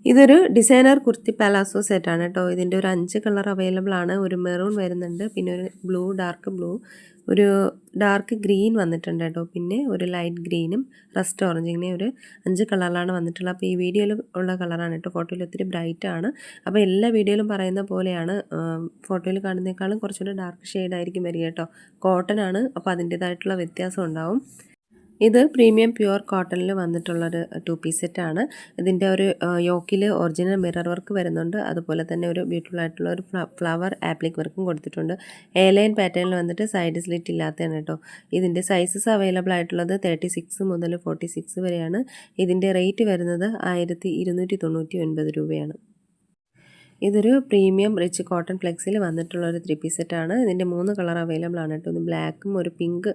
ഇതൊരു designer kurti palazzo സെറ്റാണ് കേട്ടോ. ഇതിൻ്റെ ഒരു 5 കളർ അവൈലബിൾ ആണ്. ഒരു മെറൂൺ വരുന്നുണ്ട്, പിന്നെ ഒരു ബ്ലൂ, ഡാർക്ക് ബ്ലൂ, ഒരു ഡാർക്ക് ഗ്രീൻ വന്നിട്ടുണ്ട് കേട്ടോ, പിന്നെ ഒരു ലൈറ്റ് ഗ്രീനും റസ്റ്റ് ഓറഞ്ച്, ഇങ്ങനെ ഒരു 5 കളറിലാണ് വന്നിട്ടുള്ളത്. അപ്പോൾ ഈ വീഡിയോയിൽ ഉള്ള കളറാണ് കേട്ടോ. ഫോട്ടോയിൽ ഒത്തിരി ബ്രൈറ്റ് ആണ്. അപ്പോൾ എല്ലാ വീഡിയോയിലും പറയുന്ന പോലെയാണ്, ഫോട്ടോയിൽ കാണുന്നേക്കാളും കുറച്ചുകൂടി ഡാർക്ക് ഷെയ്ഡ് ആയിരിക്കും വരിക കേട്ടോ. കോട്ടൺ ആണ്, അപ്പോൾ അതിൻ്റേതായിട്ടുള്ള വ്യത്യാസം ഉണ്ടാവും. ഇത് പ്രീമിയം പ്യുവർ കോട്ടണിൽ വന്നിട്ടുള്ളൊരു 2 പീസ് സെറ്റാണ്. ഇതിൻ്റെ ഒരു യോക്കിൽ ഒറിജിനൽ മിറർ വർക്ക് വരുന്നുണ്ട്. അതുപോലെ തന്നെ ഒരു ബ്യൂട്ടിഫുൾ ആയിട്ടുള്ള ഒരു ഫ്ലവർ ആപ്ലിക് വർക്കും കൊടുത്തിട്ടുണ്ട്. എയർലൈൻ പാറ്റേണിൽ വന്നിട്ട് സൈഡ് സ്ലിറ്റ് ഇല്ലാത്തതാണ് കേട്ടോ. ഇതിൻ്റെ സൈസസ് അവൈലബിൾ ആയിട്ടുള്ളത് 36 മുതൽ 46 വരെയാണ്. ഇതിൻ്റെ റേറ്റ് വരുന്നത് 1299 രൂപയാണ്. ഇതൊരു പ്രീമിയം റിച്ച് കോട്ടൺ ഫ്ലെക്സിൽ വന്നിട്ടുള്ള ഒരു 3 പീസ് സെറ്റാണ്. ഇതിൻ്റെ 3 കളർ അവൈലബിൾ ആണ് കേട്ടോ. ഒന്ന് ബ്ലാക്കും ഒരു പിങ്ക്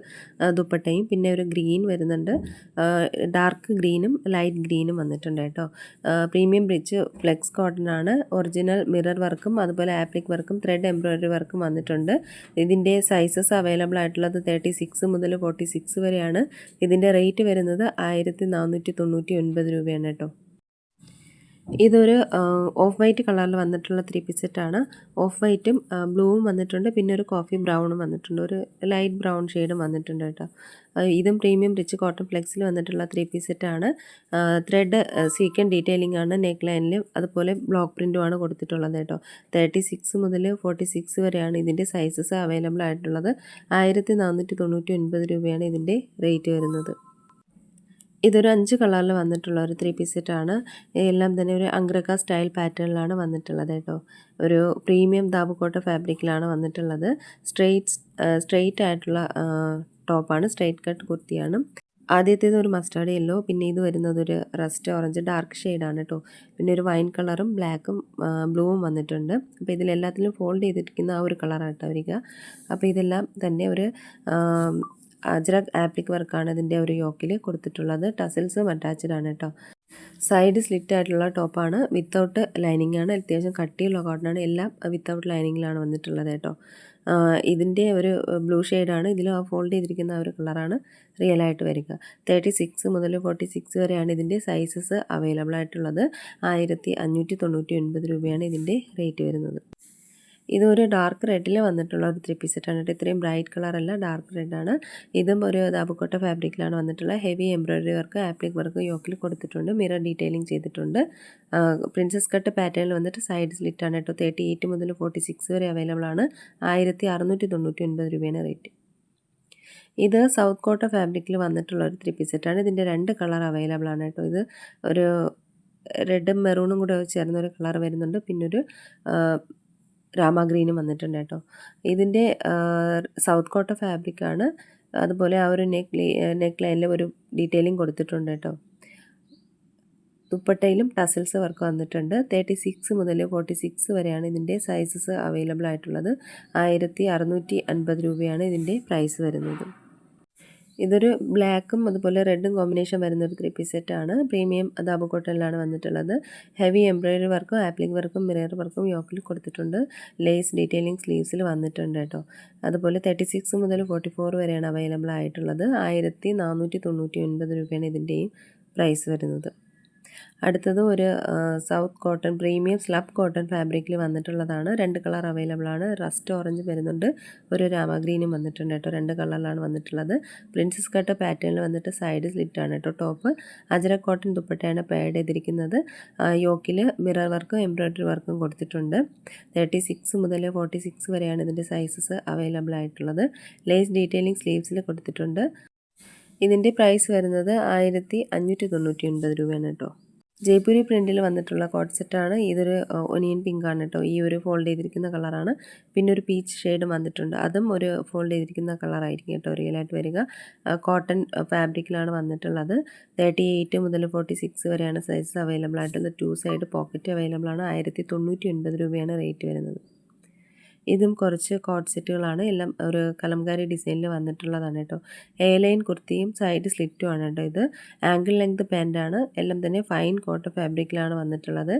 ദുപ്പട്ടയും, പിന്നെ ഒരു ഗ്രീൻ വരുന്നുണ്ട്, ഡാർക്ക് ഗ്രീനും ലൈറ്റ് ഗ്രീനും വന്നിട്ടുണ്ട് കേട്ടോ. പ്രീമിയം റിച്ച് ഫ്ലെക്സ് കോട്ടൺ ആണ്. ഒറിജിനൽ മിറർ വർക്കും അതുപോലെ ആപ്ലിക് വർക്കും ത്രെഡ് എംബ്രോയിഡറി വർക്കും വന്നിട്ടുണ്ട്. ഇതിൻ്റെ സൈസസ് അവൈലബിൾ ആയിട്ടുള്ളത് 36 മുതൽ 46 വരെയാണ്. ഇതിൻ്റെ റേറ്റ് വരുന്നത് 1499 രൂപയാണ് കേട്ടോ. ഇതൊരു ഓഫ് വൈറ്റ് കളറിൽ വന്നിട്ടുള്ള 3 പീസ് സെറ്റാണ്. ഓഫ് വൈറ്റും ബ്ലൂവും വന്നിട്ടുണ്ട്, പിന്നെ ഒരു കോഫി ബ്രൗണും വന്നിട്ടുണ്ട്, ഒരു ലൈറ്റ് ബ്രൗൺ ഷെയ്ഡും വന്നിട്ടുണ്ട് കേട്ടോ. ഇതും പ്രീമിയം റിച്ച് കോട്ടൺ ഫ്ലെക്സിൽ വന്നിട്ടുള്ള 3 പീസ് സെറ്റാണ്. ത്രെഡ് സീക്വൻ ഡീറ്റെയിലിംഗ് ആണ് നെക്ക് ലൈനിൽ, അതുപോലെ ബ്ലോക്ക് പ്രിൻറ്റുമാണ് കൊടുത്തിട്ടുള്ളത് കേട്ടോ. 36 മുതൽ 46 വരെയാണ് ഇതിൻ്റെ സൈസസ് അവൈലബിൾ ആയിട്ടുള്ളത്. 1499 രൂപയാണ് ഇതിൻ്റെ റേറ്റ് വരുന്നത്. ഇതൊരു 5 കളറിൽ വന്നിട്ടുള്ള ഒരു 3 പീസ് സെറ്റാണ്. എല്ലാം തന്നെ ഒരു അംഗ്രക സ്റ്റൈൽ പാറ്റേണിലാണ് വന്നിട്ടുള്ളത് കേട്ടോ. ഒരു പ്രീമിയം ദാബുക്കോട്ട ഫാബ്രിക്കിലാണ് വന്നിട്ടുള്ളത്. സ്ട്രെയിറ്റ് ആയിട്ടുള്ള ടോപ്പാണ്, സ്ട്രെയിറ്റ് കട്ട് കുർത്തിയാണ്. ആദ്യത്തേത് ഒരു മസ്റ്റാർഡ് യെല്ലോ, പിന്നെ ഇത് വരുന്നത് ഒരു റസ്റ്റ് ഓറഞ്ച് ഡാർക്ക് ഷെയ്ഡാണ് കേട്ടോ. പിന്നെ ഒരു വൈൻ കളറും ബ്ലാക്കും ബ്ലൂവും വന്നിട്ടുണ്ട്. അപ്പോൾ ഇതിലെല്ലാത്തിലും ഫോൾഡ് ചെയ്തിരിക്കുന്ന ആ ഒരു കളറാണ് കേട്ടോ വരിക. അപ്പോൾ ഇതെല്ലാം തന്നെ ഒരു അജ്രക് ആപ്ലിക് വർക്കാണ് ഇതിൻ്റെ ഒരു യോക്കിൽ കൊടുത്തിട്ടുള്ളത്. ടസിൽസും അറ്റാച്ച്ഡ് ആണ് കേട്ടോ. സൈഡ് സ്ലിറ്റ് ആയിട്ടുള്ള ടോപ്പാണ്, വിത്തൗട്ട് ലൈനിങ് ആണ്. അത്യാവശ്യം കട്ടിയുള്ള കോട്ടനാണ്. എല്ലാം വിത്തൗട്ട് ലൈനിങ്ങിലാണ് വന്നിട്ടുള്ളത് കേട്ടോ. ഇതിൻ്റെ ഒരു ബ്ലൂ ഷെയ്ഡാണ്. ഇതിൽ ഫോൾഡ് ചെയ്തിരിക്കുന്ന ആ ഒരു കളറാണ് റിയൽ ആയിട്ട് വരിക. 36 മുതൽ 46 വരെയാണ് ഇതിൻ്റെ സൈസസ് അവൈലബിൾ ആയിട്ടുള്ളത്. 1599 രൂപയാണ് ഇതിൻ്റെ റേറ്റ് വരുന്നത്. ഇതൊരു ഡാർക്ക് റെഡിൽ വന്നിട്ടുള്ള ഒരു 3 പീസ് സെറ്റാണ് കേട്ടോ. ഇത്രയും ബ്രൈറ്റ് കളറല്ല, ഡാർക്ക് റെഡാണ്. ഇതും ഒരു ദാബുക്കോട്ട ഫാബ്രിക്കിലാണ് വന്നിട്ടുള്ളത്. Heavy embroidery work applique work യോക്കിൽ കൊടുത്തിട്ടുണ്ട്. മിറർ ഡീറ്റെയിലിംഗ് ചെയ്തിട്ടുണ്ട്. പ്രിൻസസ് കട്ട് പാറ്റേണിൽ വന്നിട്ട് സൈഡ് സ്ലിറ്റാണ് കേട്ടോ. 38 മുതൽ 46 വരെ അവൈലബിൾ ആണ്. 1699 രൂപയാണ് റേറ്റ്. ഇത് സൗത്ത് കോട്ട ഫാബ്രിക്കിൽ വന്നിട്ടുള്ള ഒരു 3 പീസ് സെറ്റാണ്. ഇതിൻ്റെ 2 കളർ അവൈലബിൾ ആണ് കേട്ടോ. ഇത് ഒരു റെഡും മെറൂണും കൂടെ ചേർന്നൊരു കളർ വരുന്നുണ്ട്, പിന്നെ ഒരു രാമ ഗ്രീനും വന്നിട്ടുണ്ട് കേട്ടോ. ഇതിൻ്റെ സൗത്ത് കോട്ട ഫാബ്രിക്കാണ്. അതുപോലെ ആ ഒരു നെക്ക് ലൈനിൽ ഒരു ഡീറ്റെയിലിംഗ് കൊടുത്തിട്ടുണ്ട് കേട്ടോ. ദുപ്പട്ടയിലും ടസിൽസ് വർക്ക് വന്നിട്ടുണ്ട്. 36 മുതൽ 46 വരെയാണ് ഇതിൻ്റെ സൈസസ് അവൈലബിൾ ആയിട്ടുള്ളത്. 1650 രൂപയാണ് ഇതിൻ്റെ പ്രൈസ് വരുന്നത്. ഇതൊരു ബ്ലാക്കും അതുപോലെ റെഡും കോമ്പിനേഷൻ വരുന്ന ഒരു 3 പീസ് സെറ്റാണ്. പ്രീമിയം ദാബു കോട്ടണിലാണ് വന്നിട്ടുള്ളത്. ഹെവി എംബ്രോയിഡറി വർക്കും ആപ്ലിക് വർക്കും മിറർ വർക്കും യോക്കിൽ കൊടുത്തിട്ടുണ്ട്. ലേസ് ഡീറ്റെയിലിംഗ് സ്ലീവ്സിൽ വന്നിട്ടുണ്ട് കേട്ടോ. അതുപോലെ 36 മുതൽ 44 വരെയാണ് അവൈലബിൾ ആയിട്ടുള്ളത്. 1499 രൂപയാണ് ഇതിൻ്റെയും പ്രൈസ് വരുന്നത്. അടുത്തത് ഒരു south cotton premium slub cotton ഫാബ്രിക്കിൽ വന്നിട്ടുള്ളതാണ്. 2 കളർ അവൈലബിൾ ആണ്. റസ്റ്റ് ഓറഞ്ച് വരുന്നുണ്ട്, ഒരു രാമ ഗ്രീനും വന്നിട്ടുണ്ട് കേട്ടോ. 2 കളറിലാണ് വന്നിട്ടുള്ളത്. പ്രിൻസസ് കട്ട് പാറ്റേണിൽ വന്നിട്ട് സൈഡ് സ്ലിറ്റ് ആണ് കേട്ടോ ടോപ്പ്. അജ്രക് കോട്ടൺ ദുപ്പട്ടയാണ് പേഡ് ചെയ്തിരിക്കുന്നത്. യോക്കിൽ മിറർ വർക്കും എംബ്രോയിഡറി വർക്കും കൊടുത്തിട്ടുണ്ട്. 36 മുതൽ 46 വരെയാണ് ഇതിൻ്റെ സൈസസ് അവൈലബിൾ ആയിട്ടുള്ളത്. ലേസ് ഡീറ്റെയിലിംഗ് സ്ലീവ്സിൽ കൊടുത്തിട്ടുണ്ട്. ഇതിൻ്റെ പ്രൈസ് വരുന്നത് 1599 രൂപയാണ് കേട്ടോ. ജയ്പൂരി പ്രിൻറ്റിൽ വന്നിട്ടുള്ള കോട്ട് സെറ്റാണ്. ഇതൊരു ഒനിയൻ പിങ്ക് ആണ് കേട്ടോ. ഈ ഒരു ഫോൾഡ് ചെയ്തിരിക്കുന്ന കളറാണ്. പിന്നെ ഒരു പീച്ച് ഷെയ്ഡ് വന്നിട്ടുണ്ട്, അതും ഒരു ഫോൾഡ് ചെയ്തിരിക്കുന്ന കളറായിരിക്കും കേട്ടോ റിയലായിട്ട് വരിക. കോട്ടൺ ഫാബ്രിക്കിലാണ് വന്നിട്ടുള്ളത്. 38 മുതൽ 46 വരെയാണ് സൈസ് അവൈലബിൾ ആയിട്ടുള്ളത്. 2 സൈഡ് പോക്കറ്റ് അവൈലബിൾ ആണ്. 1099 രൂപയാണ് റേറ്റ് വരുന്നത്. ഇതും കുറച്ച് കോട്ട് സെറ്റുകളാണ്. എല്ലാം ഒരു കലംകാരി ഡിസൈനിൽ വന്നിട്ടുള്ളതാണ് കേട്ടോ. എ ലൈൻ കുർത്തിയും സൈഡ് സ്ലിറ്റും ആണ് കേട്ടോ. ഇത് ആംഗിൾ ലെങ്ത് പാൻറ്റാണ്. എല്ലാം തന്നെ ഫൈൻ കോട്ടൺ ഫാബ്രിക്കിലാണ് വന്നിട്ടുള്ളത്.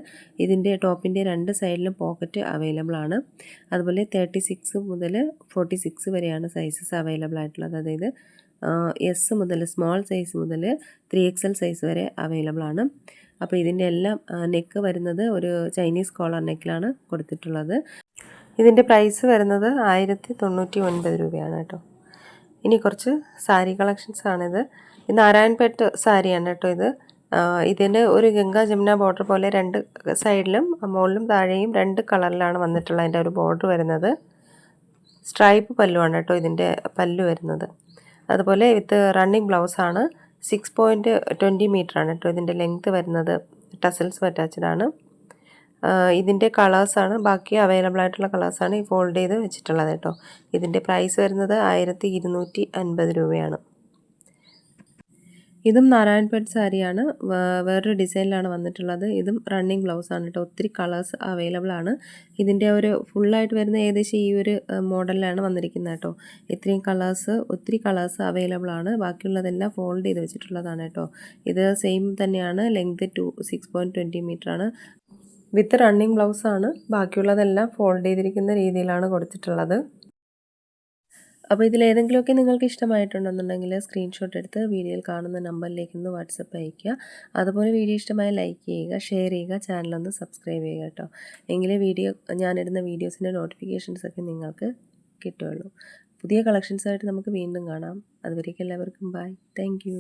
ഇതിൻ്റെ ടോപ്പിൻ്റെ 2 സൈഡിലും പോക്കറ്റ് അവൈലബിൾ ആണ്. അതുപോലെ 36 മുതൽ 46 വരെയാണ് സൈസസ് അവൈലബിൾ ആയിട്ടുള്ളത്. അതായത് എസ് മുതൽ സ്മോൾ സൈസ് മുതൽ 3XL സൈസ് വരെ അവൈലബിൾ ആണ്. അപ്പോൾ ഇതിൻ്റെ എല്ലാം നെക്ക് വരുന്നത് ഒരു ചൈനീസ് കോളർ നെക്കിലാണ് കൊടുത്തിട്ടുള്ളത്. ഇതിൻ്റെ പ്രൈസ് വരുന്നത് 1099 രൂപയാണ് കേട്ടോ. ഇനി കുറച്ച് സാരി കളക്ഷൻസ് ആണിത്. ഇത് നാരായൺപേട്ട് സാരിയാണ് കേട്ടോ ഇത്. ഇതിന് ഒരു ഗംഗാ ജമുന ബോർഡർ പോലെ രണ്ട് സൈഡിലും മുകളിലും താഴെയും രണ്ട് കളറിലാണ് വന്നിട്ടുള്ള അതിൻ്റെ ഒരു ബോർഡർ വരുന്നത്. സ്ട്രൈപ്പ് പല്ലുവാണ് കേട്ടോ ഇതിൻ്റെ പല്ലു വരുന്നത്. അതുപോലെ വിത്ത് റണ്ണിങ് ബ്ലൗസാണ്. 6.20 മീറ്ററാണ് കേട്ടോ ഇതിൻ്റെ ലെങ്ത്ത് വരുന്നത്. ടസൽസ് അറ്റാച്ച്ഡ് ആണ്. ഇതിൻ്റെ കളേഴ്സാണ്, ബാക്കി അവൈലബിൾ ആയിട്ടുള്ള കളേഴ്സാണ് ഈ ഫോൾഡ് ചെയ്ത് വെച്ചിട്ടുള്ളത് കേട്ടോ. ഇതിൻ്റെ പ്രൈസ് വരുന്നത് 1250 രൂപയാണ്. ഇതും നാരായൺപേട്ട് സാരിയാണ്. വേറൊരു ഡിസൈനിലാണ് വന്നിട്ടുള്ളത്. ഇതും റണ്ണിങ് ബ്ലൗസാണ് കേട്ടോ. ഒത്തിരി കളേഴ്സ് അവൈലബിൾ ആണ്. ഇതിൻ്റെ ഒരു ഫുള്ളായിട്ട് വരുന്ന ഏകദേശം ഈ ഒരു മോഡലിലാണ് വന്നിരിക്കുന്നത് കേട്ടോ. ഒത്തിരി കളേഴ്സ് അവൈലബിൾ ആണ്. ബാക്കിയുള്ളതെല്ലാം ഫോൾഡ് ചെയ്ത് വെച്ചിട്ടുള്ളതാണ് കേട്ടോ. ഇത് സെയിം തന്നെയാണ്. ലെങ്ത് 6.20 മീറ്ററാണ്. വിത്ത് റണ്ണിങ് ബ്ലൗസാണ്. ബാക്കിയുള്ളതെല്ലാം ഫോൾഡ് ചെയ്തിരിക്കുന്ന രീതിയിലാണ് കൊടുത്തിട്ടുള്ളത്. അപ്പോൾ ഇതിലേതെങ്കിലുമൊക്കെ നിങ്ങൾക്ക് ഇഷ്ടമായിട്ടുണ്ടെന്നുണ്ടെങ്കിൽ സ്ക്രീൻഷോട്ട് എടുത്ത് വീഡിയോയിൽ കാണുന്ന നമ്പറിലേക്ക് ഒന്ന് വാട്സപ്പ് അയയ്ക്കുക. അതുപോലെ വീഡിയോ ഇഷ്ടമായ ലൈക്ക് ചെയ്യുക, ഷെയർ ചെയ്യുക, ചാനലൊന്ന് സബ്സ്ക്രൈബ് ചെയ്യുക കേട്ടോ. എങ്കിലേ ഞാനിടുന്ന വീഡിയോസിൻ്റെ നോട്ടിഫിക്കേഷൻസൊക്കെ നിങ്ങൾക്ക് കിട്ടുകയുള്ളൂ. പുതിയ കളക്ഷൻസായിട്ട് നമുക്ക് വീണ്ടും കാണാം. അതുവരേക്കും എല്ലാവർക്കും ബൈ. Thank you.